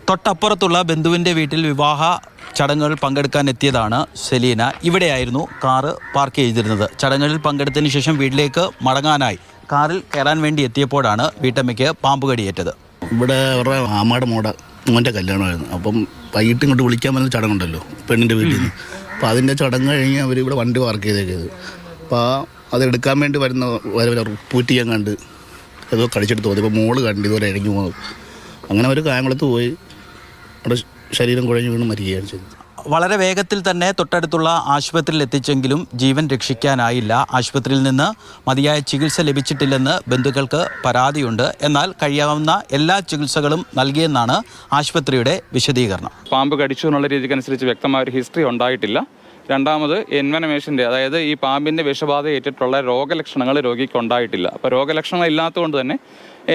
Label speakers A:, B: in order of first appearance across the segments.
A: തൊട്ടപ്പുറത്തുള്ള ബന്ധുവിൻ്റെ വീട്ടിൽ വിവാഹ ചടങ്ങുകൾ പങ്കെടുക്കാൻ എത്തിയതാണ് സെലീന. ഇവിടെയായിരുന്നു കാറ് പാർക്ക് ചെയ്തിരുന്നത്. ചടങ്ങുകളിൽ പങ്കെടുത്തതിന് ശേഷം വീട്ടിലേക്ക് മടങ്ങാനായി കാറിൽ കയറാൻ വേണ്ടി എത്തിയപ്പോഴാണ് വീട്ടമ്മയ്ക്ക് പാമ്പ് കടിയേറ്റത്.
B: ഇവിടെ അവരുടെ ആമാടെ മോൻ്റെ കല്യാണമായിരുന്നു. അപ്പം വൈകിട്ട് ഇങ്ങോട്ട് വിളിക്കാൻ വരുന്ന ചടങ്ങുണ്ടല്ലോ പെണ്ണിൻ്റെ വീട്ടിൽ നിന്ന്. അപ്പോൾ അതിൻ്റെ ചടങ്ങ് കഴിഞ്ഞ് അവർ ഇവിടെ വണ്ടി പാർക്ക് ചെയ്തേക്കത്. അപ്പോൾ അതെടുക്കാൻ വേണ്ടി വരുന്ന പൂറ്റി ഞാൻ കണ്ട് ഏതോ കടിച്ചെടുത്ത് പോയി. ഇപ്പോൾ മോള് കണ്ട് ഇതുവരെ ഇഴങ്ങി പോകുന്നത്. അങ്ങനെ ഒരു കായംകുളത്ത് പോയി അവിടെ ശരീരം കുഴഞ്ഞു വീണ് മരിക്കുകയാണ് ചെയ്തത്.
A: വളരെ വേഗത്തിൽ തന്നെ തൊട്ടടുത്തുള്ള ആശുപത്രിയിൽ എത്തിച്ചെങ്കിലും ജീവൻ രക്ഷിക്കാനായില്ല. ആശുപത്രിയിൽ നിന്ന് മതിയായ ചികിത്സ ലഭിച്ചിട്ടില്ലെന്ന് ബന്ധുക്കൾക്ക് പരാതിയുണ്ട്. എന്നാൽ കഴിയാവുന്ന എല്ലാ ചികിത്സകളും നൽകിയെന്നാണ് ആശുപത്രിയുടെ വിശദീകരണം.
C: പാമ്പ് കടിച്ചു എന്നുള്ള രീതിക്കനുസരിച്ച് വ്യക്തമായ ഒരു ഹിസ്റ്ററി ഉണ്ടായിട്ടില്ല. രണ്ടാമത് എൻവനമേഷൻ്റെ, അതായത് ഈ പാമ്പിൻ്റെ വിഷബാധ ഏറ്റിട്ടുള്ള രോഗലക്ഷണങ്ങൾ രോഗിക്ക് ഉണ്ടായിട്ടില്ല. അപ്പോൾ രോഗലക്ഷണങ്ങൾ ഇല്ലാത്തതുകൊണ്ട് തന്നെ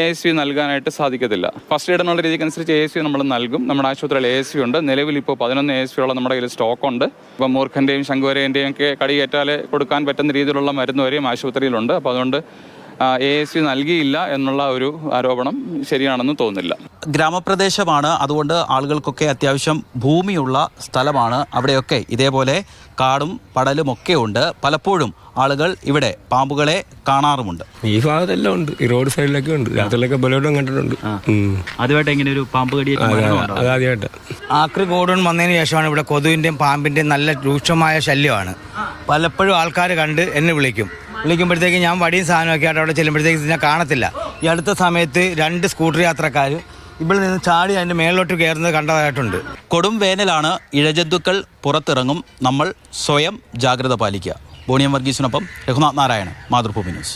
C: ASV നൽകാനായിട്ട് സാധിക്കത്തില്ല. ഫസ്റ്റ് എയ്ഡ് എന്നുള്ള രീതിക്കനുസരിച്ച് ASV നമ്മൾ നൽകും. നമ്മുടെ ആശുപത്രിയിൽ ASV ഉണ്ട്. നിലവിൽ ഇപ്പോൾ 11 ASV നമ്മുടെ കയ്യിൽ സ്റ്റോക്കുണ്ട്. ഇപ്പം മൂർഖൻ്റെയും ശംഖുവരേൻ്റെയും ഒക്കെ കടിയേറ്റാൽ കൊടുക്കാൻ പറ്റുന്ന രീതിയിലുള്ള മരുന്ന് വരെയും ആശുപത്രിയിലുണ്ട്. അപ്പോൾ അതുകൊണ്ട് ASV നൽകിയില്ല എന്നുള്ള ഒരു ആരോപണം ശരിയാണെന്ന് തോന്നുന്നില്ല.
A: ഗ്രാമപ്രദേശമാണ്, അതുകൊണ്ട് ആളുകൾക്കൊക്കെ അത്യാവശ്യം ഭൂമിയുള്ള സ്ഥലമാണ്. അവിടെയൊക്കെ ഇതേപോലെ കാടും പടലും ഒക്കെ ഉണ്ട്. പലപ്പോഴും ആളുകൾ ഇവിടെ പാമ്പുകളെ കാണാറുമുണ്ട്.
D: ഈ ഭാഗത്തെല്ലാം ഉണ്ട്, ഈ റോഡ് സൈഡിലൊക്കെ ഉണ്ട്. രാത്രിയിലൊക്കെ ബലോട്ടം കണ്ടിട്ടുണ്ട്.
A: ആദ്യമായിട്ട് എങ്ങനെ ഒരു പാമ്പ് കടി?
D: അതാദ്യമായിട്ട്
E: ആക്രി ഗോഡൌൺ വന്നതിന് ശേഷമാണ് ഇവിടെ കൊതുവിൻ്റെയും പാമ്പിൻ്റെയും നല്ല രൂക്ഷമായ ശല്യമാണ്. പലപ്പോഴും ആൾക്കാർ കണ്ട് എന്നെ വിളിക്കുമ്പോഴത്തേക്ക് ഞാൻ വടിയും സാധനമൊക്കെ ആയിട്ട് അവിടെ ചെല്ലുമ്പോഴത്തേക്ക് ഇതിനെ കാണത്തില്ല. ഈ അടുത്ത സമയത്ത് 2 സ്കൂട്ടർ യാത്രക്കാർ ഇവിടെ നിന്ന് ചാടി അതിൻ്റെ മേളിലോട്ട് കയറുന്നത് കണ്ടതായിട്ടുണ്ട്.
A: കൊടും വേനലാണ്, ഇഴജന്തുക്കൾ പുറത്തിറങ്ങും. നമ്മൾ സ്വയം ജാഗ്രത പാലിക്കുക. ബോണിയം വർഗീസിനൊപ്പം രഘുനാഥ് നാരായണൻ, മാതൃഭൂമി ന്യൂസ്.